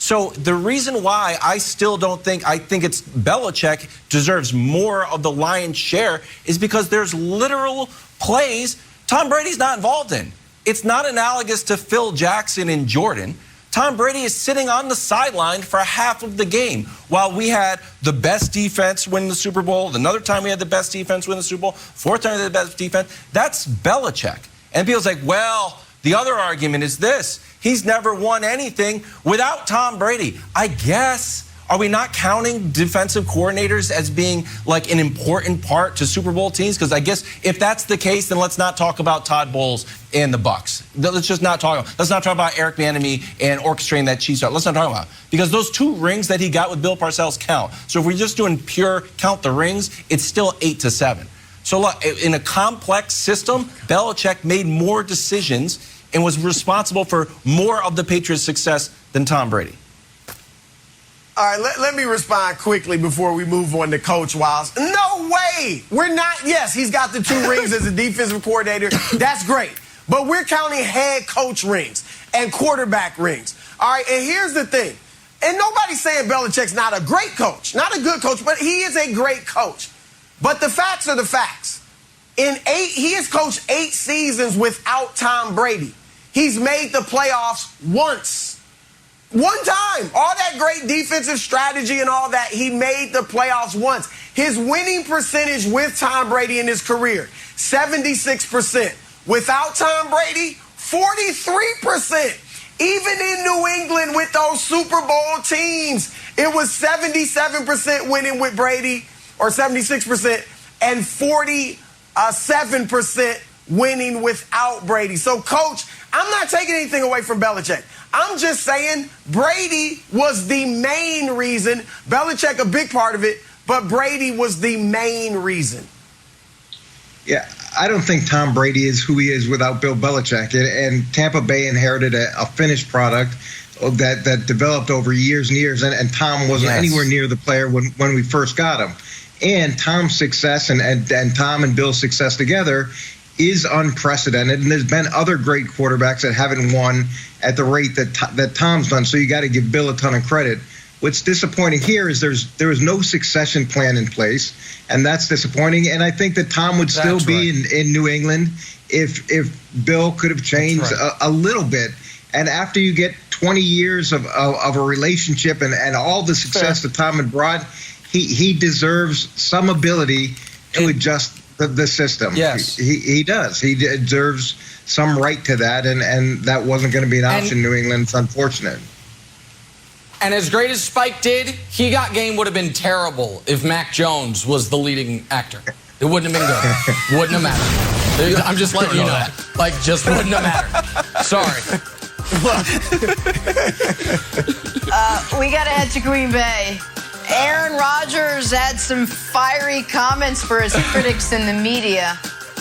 So the reason why I still don't think, I think it's Belichick deserves more of the lion's share is because there's literal plays Tom Brady's not involved in. It's not analogous to Phil Jackson and Jordan. Tom Brady is sitting on the sideline for half of the game while we had the best defense win the Super Bowl. Another time we had the best defense win the Super Bowl. Fourth time we had the best defense. That's Belichick. And people's like, well, the other argument is this. He's never won anything without Tom Brady. I guess. Are we not counting defensive coordinators as being like an important part to Super Bowl teams? Because I guess if that's the case, then let's not talk about Todd Bowles and the Bucs. Let's just not talk. Let's not talk about Eric Bieniemy and orchestrating that Chiefs. Let's not talk about it. Because those 2 rings that he got with Bill Parcells count. So if we're just doing pure count the rings, it's still 8-7. So look, in a complex system, Belichick made more decisions and was responsible for more of the Patriots' success than Tom Brady. All right, let me respond quickly before we move on to Coach Wiles. No way. We're not. Yes, he's got the 2 rings as a defensive coordinator. That's great. But we're counting head coach rings and quarterback rings. All right, and here's the thing. And nobody's saying Belichick's not a great coach, not a good coach, but he is a great coach. But the facts are the facts. He has coached 8 seasons without Tom Brady. He's made the playoffs once. One time. All that great defensive strategy and all that, he made the playoffs once. His winning percentage with Tom Brady in his career, 76%. Without Tom Brady, 43%. Even in New England with those Super Bowl teams, it was 77% winning with Brady, or 76%, and 47% winning without Brady. So, Coach, I'm not taking anything away from Belichick. I'm just saying Brady was the main reason. Belichick, a big part of it, but Brady was the main reason. Yeah, I don't think Tom Brady is who he is without Bill Belichick. And Tampa Bay inherited a finished product that developed over years and years. And Tom wasn't anywhere near the player when we first got him. And Tom's success and Tom and Bill's success together is unprecedented, and there's been other great quarterbacks that haven't won at the rate that Tom's done. So you got to give Bill a ton of credit. What's disappointing here is there was no succession plan in place, and that's disappointing. And I think that Tom would still be in New England if Bill could have changed a little bit. And after you get 20 years of a relationship and all the success that Tom had brought, he deserves some ability to adjust the system. Yes. He does. He deserves some right to that, and that wasn't going to be an option in New England. It's unfortunate. And as great as Spike did, He Got Game would have been terrible if Mac Jones was the leading actor. It wouldn't have been good. Wouldn't have mattered. I'm just letting you know that. Like, just wouldn't have mattered. Sorry. We got to head to Green Bay. Aaron Rodgers had some fiery comments for his critics in the media.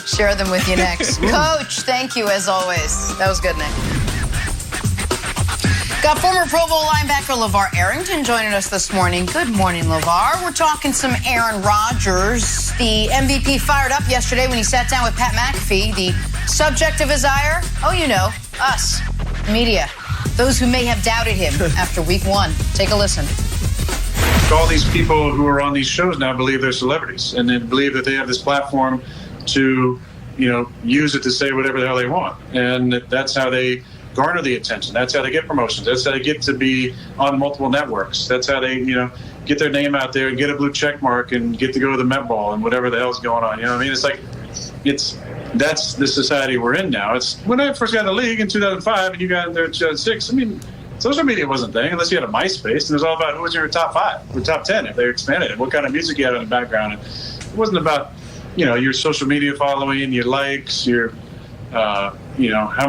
Share them with you next. Coach, thank you as always. That was good, Nick. Got former Pro Bowl linebacker LeVar Arrington joining us this morning. Good morning, LeVar. We're talking some Aaron Rodgers. The MVP fired up yesterday when he sat down with Pat McAfee. The subject of his ire? Oh, you know, us, media. Those who may have doubted him after week 1. Take a listen. All these people who are on these shows now believe they're celebrities and then believe that they have this platform to, use it to say whatever the hell they want. And that's how they garner the attention. That's how they get promotions. That's how they get to be on multiple networks. That's how they, get their name out there and get a blue check mark and get to go to the Met Ball and whatever the hell's going on. You know what I mean? It's like, that's the society we're in now. It's when I first got in the league in 2005 and you got in there in 2006, social media wasn't a thing unless you had a MySpace, and it was all about who was your top 5 or top 10 if they expanded it, what kind of music you had in the background. And it wasn't about, your social media following, your likes, your, how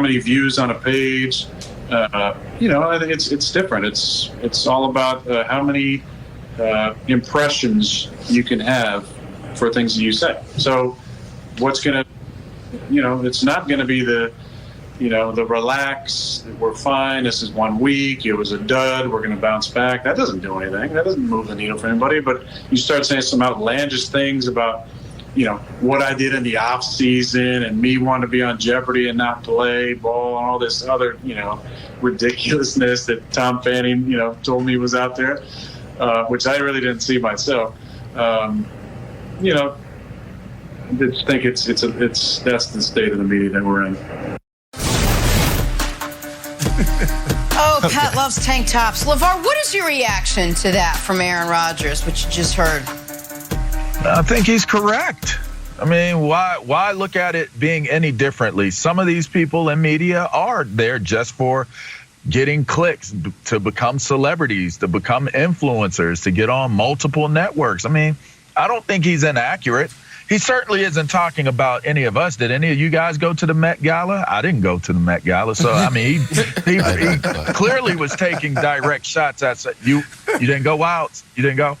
many views on a page. I think it's different. It's all about how many impressions you can have for things that you say. So what's going to, it's not going to be the relax, we're fine, this is 1 week, it was a dud, we're going to bounce back. That doesn't do anything. That doesn't move the needle for anybody. But you start saying some outlandish things about, what I did in the off season and me wanting to be on Jeopardy and not play ball and all this other, ridiculousness that Tom Fanning, told me was out there, which I really didn't see myself. I just think that's the state of the media that we're in. Oh, Pat loves tank tops. LeVar, what is your reaction to that from Aaron Rodgers, which you just heard? I think he's correct. I mean, why look at it being any differently? Some of these people in media are there just for getting clicks, to become celebrities, to become influencers, to get on multiple networks. I mean, I don't think he's inaccurate. He certainly isn't talking about any of us. Did any of you guys go to the Met Gala? I didn't go to the Met Gala. So, I mean, he clearly was taking direct shots at you. You didn't go, Wilds? You didn't go?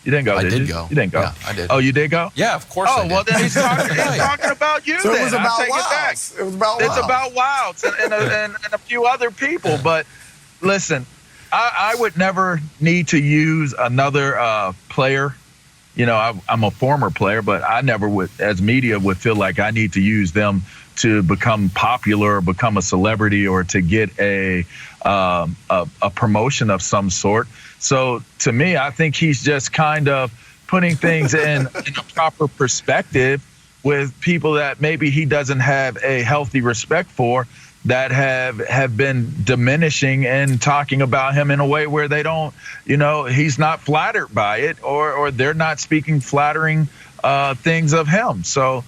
You didn't go, I did you? go. You didn't go. Yeah, I did. Oh, you did go? Yeah, of course I did. Well, then he's talking about you. So then. it was about I'll take it back. Wilds. It was about It's Wilds. about Wilds and a few other people. But listen, I would never need to use another player. You know, I'm a former player, but I never would, as media, would feel like I need to use them to become popular, or become a celebrity, or to get a promotion of some sort. So to me, I think he's just kind of putting things in a proper perspective with people that maybe he doesn't have a healthy respect for, that have been diminishing and talking about him in a way where they don't, you know, he's not flattered by it, or they're not speaking flattering things of him. So,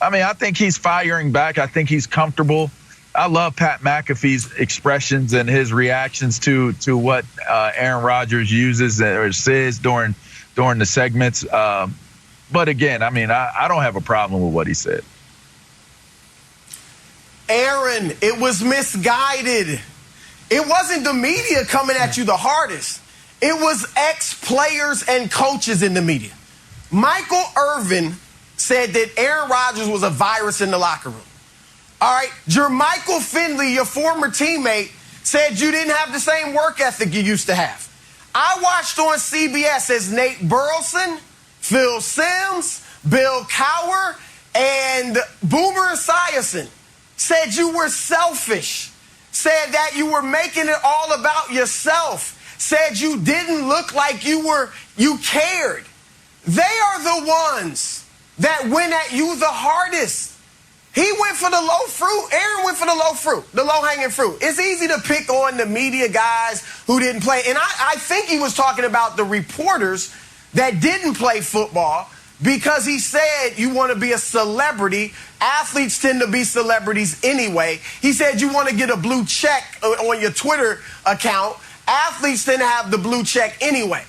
I mean, I think he's firing back. I think he's comfortable. I love Pat McAfee's expressions and his reactions to what Aaron Rodgers uses or says during the segments. But again, I mean, I don't have a problem with what he said. Aaron, it was misguided. It wasn't the media coming at you the hardest. It was ex-players and coaches in the media. Michael Irvin said that Aaron Rodgers was a virus in the locker room. All right, Jermichael Finley, your former teammate, said you didn't have the same work ethic you used to have. I watched on CBS as Nate Burleson, Phil Simms, Bill Cowher, and Boomer Esiason said you were selfish, said that you were making it all about yourself, said you didn't look like you cared. They are the ones that went at you the hardest. He went for the low fruit. Aaron went for the low fruit, the low-hanging fruit. It's easy to pick on the media guys who didn't play. And I think he was talking about the reporters that didn't play football, because he said you want to be a celebrity. Athletes tend to be celebrities anyway. He said you want to get a blue check on your Twitter account. Athletes tend to have the blue check anyway.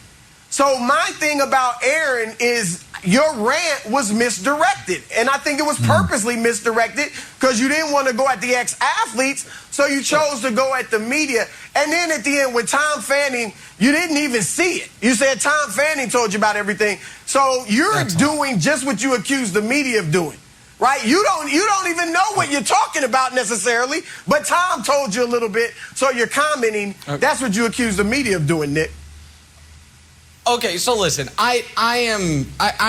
So my thing about Aaron is your rant was misdirected. And I think it was purposely misdirected, because you didn't want to go at the ex-athletes, so you chose to go at the media. And then at the end, with Tom Fanning, you didn't even see it. You said Tom Fanning told you about everything. So you're doing just what you accused the media of doing, right? You don't even know what you're talking about necessarily, but Tom told you a little bit, so you're commenting. Okay. That's what you accuse the media of doing, Nick. Okay, so listen, I'm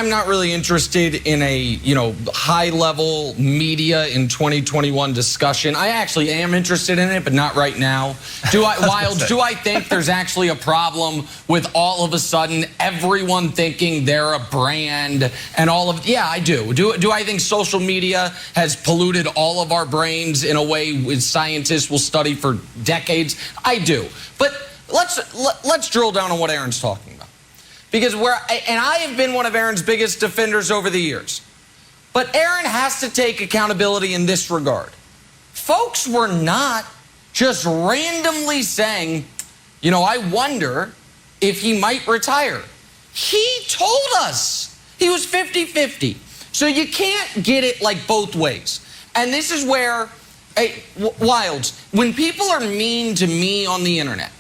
not really interested in a, high-level media in 2021 discussion. I actually am interested in it, but not right now. Wilds, do I think there's actually a problem with all of a sudden everyone thinking they're a brand and all of, yeah, I do. Do I think social media has polluted all of our brains in a way scientists will study for decades? I do. But let's drill down on what Aaron's talking about. Because I have been one of Aaron's biggest defenders over the years. But Aaron has to take accountability in this regard. Folks were not just randomly saying, I wonder if he might retire. He told us he was 50-50. So you can't get it like both ways. And this is where, Wilds, when people are mean to me on the internet,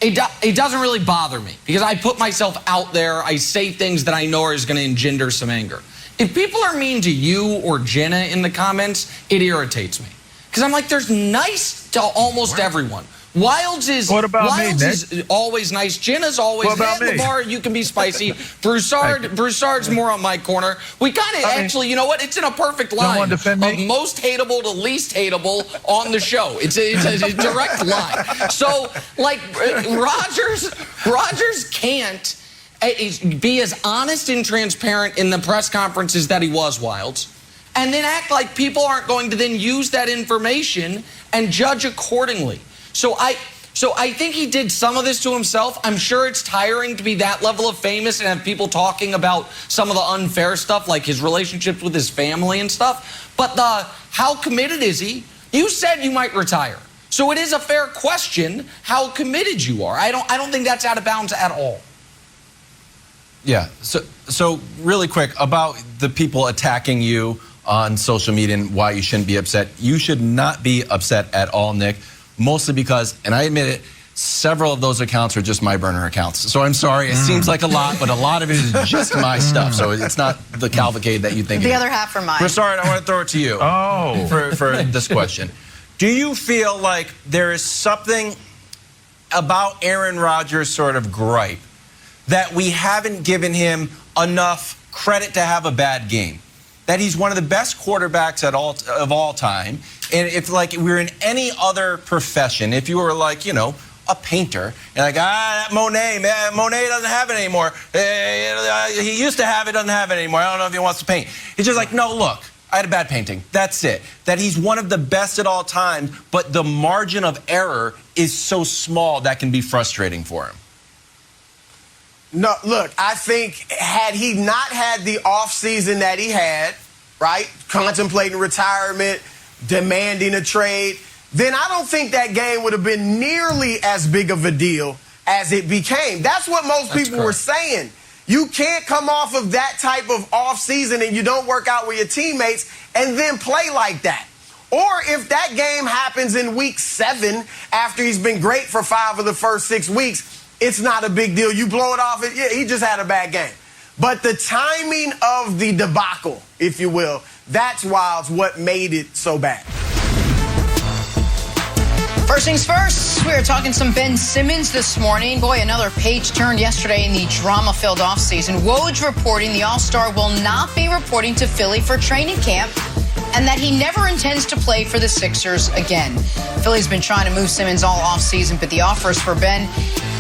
it doesn't really bother me, because I put myself out there. I say things that I know are going to engender some anger. If people are mean to you or Jenna in the comments, it irritates me, because I'm like, there's nice to almost everyone. Wilds is always nice. Jenna's always LeVar, you can be spicy. Broussard's more on my corner. We kind of actually, you know what? It's in a perfect line of most hateable to least hateable on the show. It's a direct line. So, like, Rodgers can't be as honest and transparent in the press conferences that he was, Wilds, and then act like people aren't going to then use that information and judge accordingly. So So I think he did some of this to himself. I'm sure it's tiring to be that level of famous and have people talking about some of the unfair stuff, like his relationships with his family and stuff. But how committed is he? You said you might retire. So it is a fair question how committed you are. I don't think that's out of bounds at all. Yeah. So really quick about the people attacking you on social media and why you shouldn't be upset. You should not be upset at all, Nick. Mostly because, and I admit it, several of those accounts are just my burner accounts. So I'm sorry, it seems like a lot, but a lot of it is just my stuff. So it's not the cavalcade that you think. The other half are mine. Broussard, I want to throw it to you. Oh. For this question. Do you feel like there is something about Aaron Rodgers' sort of gripe that we haven't given him enough credit to have a bad game? That he's one of the best quarterbacks of all time. And if like we were in any other profession, if you were like, you know, a painter, and like, that Monet doesn't have it anymore. He used to have it, doesn't have it anymore. I don't know if he wants to paint. It's just like, no, look, I had a bad painting. That's it. That he's one of the best at all time, but the margin of error is so small that can be frustrating for him. No, look, I think had he not had the offseason that he had, right, contemplating retirement, demanding a trade, then I don't think that game would have been nearly as big of a deal as it became. That's what most people were saying. You can't come off of that type of offseason and you don't work out with your teammates and then play like that. Or if that game happens in week 7 after he's been great for 5 of the first 6 weeks, it's not a big deal. You blow it off. Yeah, he just had a bad game. But the timing of the debacle, if you will, that's what made it so bad. First things first, we were talking some Ben Simmons this morning. Boy, another page turned yesterday in the drama-filled offseason. Woj reporting the All-Star will not be reporting to Philly for training camp and that he never intends to play for the Sixers again. Philly's been trying to move Simmons all offseason, but the offers for Ben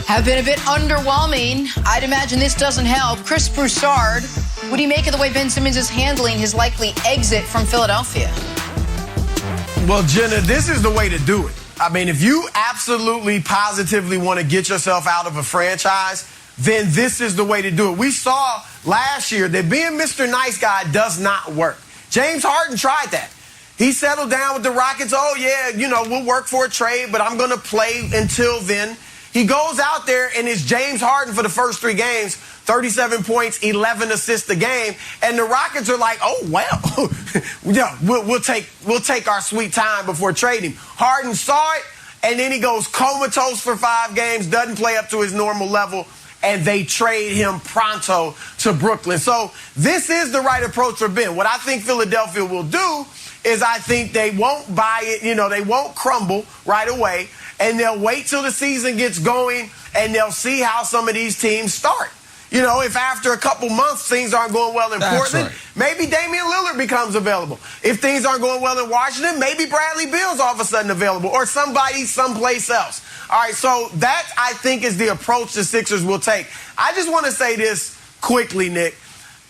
have been a bit underwhelming. I'd imagine this doesn't help. Chris Broussard, what do you make of the way Ben Simmons is handling his likely exit from Philadelphia? Well, Jenna, this is the way to do it. I mean, if you absolutely, positively want to get yourself out of a franchise, then this is the way to do it. We saw last year that being Mr. Nice Guy does not work. James Harden tried that. He settled down with the Rockets. Oh, yeah, you know, we'll work for a trade, but I'm going to play until then. He goes out there and is James Harden for the first 3 games, 37 points, 11 assists a game. And the Rockets are like, oh, well, yeah, we'll take our sweet time before trading. Harden saw it, and then he goes comatose for 5 games, doesn't play up to his normal level, and they trade him pronto to Brooklyn. So this is the right approach for Ben. What I think Philadelphia will do is I think they won't buy it, you know, they won't crumble right away, and they'll wait till the season gets going, and they'll see how some of these teams start. You know, if after a couple months things aren't going well in Portland, maybe Damian Lillard becomes available. If things aren't going well in Washington, maybe Bradley Beal's all of a sudden available, or somebody someplace else. All right, so that, I think, is the approach the Sixers will take. I just want to say this quickly, Nick,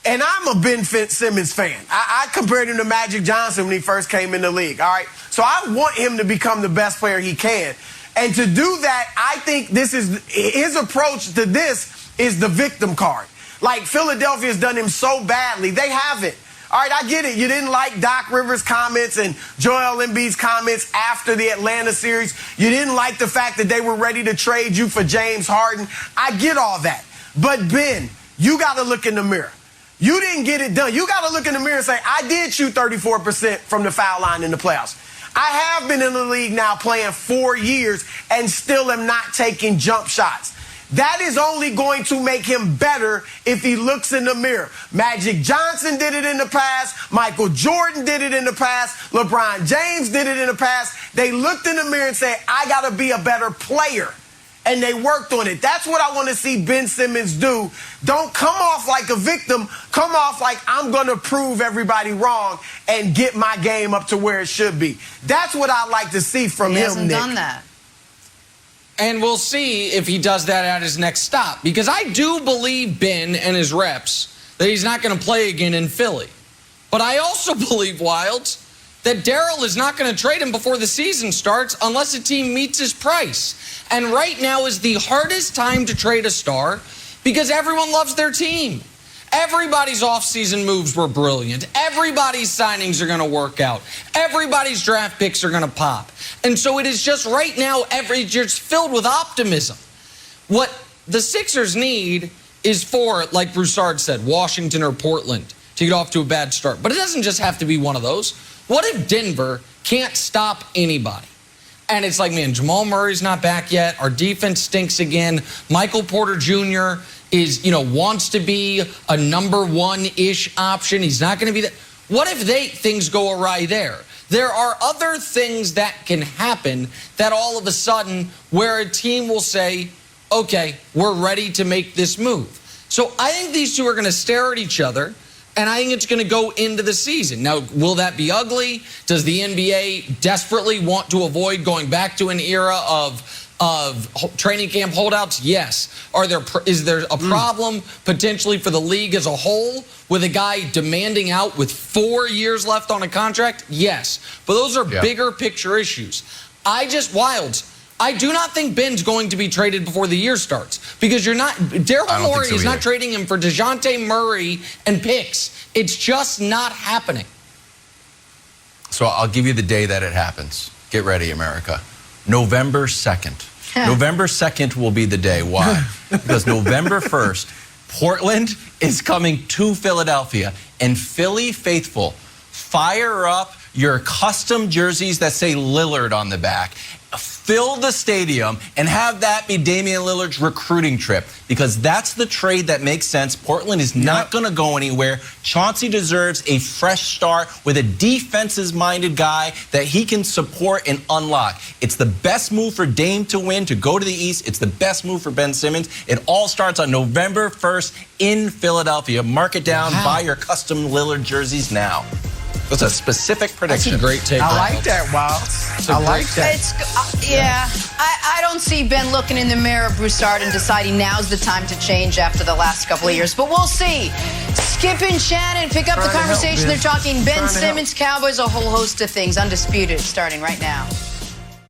and I'm a Ben Simmons fan. I compared him to Magic Johnson when he first came in the league, all right? So I want him to become the best player he can. And to do that, I think this is his approach to this is the victim card. Like Philadelphia's done him so badly, they haven't. All right, I get it. You didn't like Doc Rivers' comments and Joel Embiid's comments after the Atlanta series. You didn't like the fact that they were ready to trade you for James Harden. I get all that. But Ben, you got to look in the mirror. You didn't get it done. You got to look in the mirror and say, I did shoot 34% from the foul line in the playoffs. I have been in the league now playing 4 years and still am not taking jump shots. That is only going to make him better if he looks in the mirror. Magic Johnson did it in the past. Michael Jordan did it in the past. LeBron James did it in the past. They looked in the mirror and said, I got to be a better player. And they worked on it. That's what I want to see Ben Simmons do. Don't come off like a victim. Come off like I'm going to prove everybody wrong and get my game up to where it should be. That's what I like to see from him, Nick. He hasn't done that. And we'll see if he does that at his next stop. Because I do believe Ben and his reps that he's not going to play again in Philly. But I also believe, Wilds, that Daryl is not going to trade him before the season starts unless a team meets his price. And right now is the hardest time to trade a star because everyone loves their team. Everybody's offseason moves were brilliant. Everybody's signings are going to work out. Everybody's draft picks are going to pop. And so it is just right now, just filled with optimism. What the Sixers need is for, like Broussard said, Washington or Portland to get off to a bad start. But it doesn't just have to be one of those. What if Denver can't stop anybody? And it's like, man, Jamal Murray's not back yet. Our defense stinks again. Michael Porter Jr. is, wants to be a number one-ish option. He's not going to be that. What if things go awry there? There are other things that can happen that all of a sudden where a team will say, okay, we're ready to make this move. So I think these two are going to stare at each other, and I think it's going to go into the season. Now, will that be ugly? Does the NBA desperately want to avoid going back to an era of training camp holdouts? Yes. Is there a problem potentially for the league as a whole with a guy demanding out with 4 years left on a contract? Yes. But those are bigger picture issues. I do not think Ben's going to be traded before the year starts because Daryl Morey is not trading him for DeJounte Murray and picks. It's just not happening. So I'll give you the day that it happens. Get ready, America. November 2nd. November 2nd will be the day. Why? Because November 1st, Portland is coming to Philadelphia, and Philly faithful, fire up your custom jerseys that say Lillard on the back. Fill the stadium and have that be Damian Lillard's recruiting trip because that's the trade that makes sense. Portland is not going to go anywhere. Chauncey deserves a fresh start with a defensive-minded guy that he can support and unlock. It's the best move for Dame to win, to go to the East. It's the best move for Ben Simmons. It all starts on November 1st in Philadelphia. Mark it down. Buy your custom Lillard jerseys now. That's a specific prediction. That's a great take. I like that, Wild. I like that. I don't see Ben looking in the mirror, Broussard, and deciding now's the time to change after the last couple of years. But we'll see. Skip and Shannon pick up the conversation. They're talking Ben Simmons, Cowboys, a whole host of things. Undisputed, starting right now.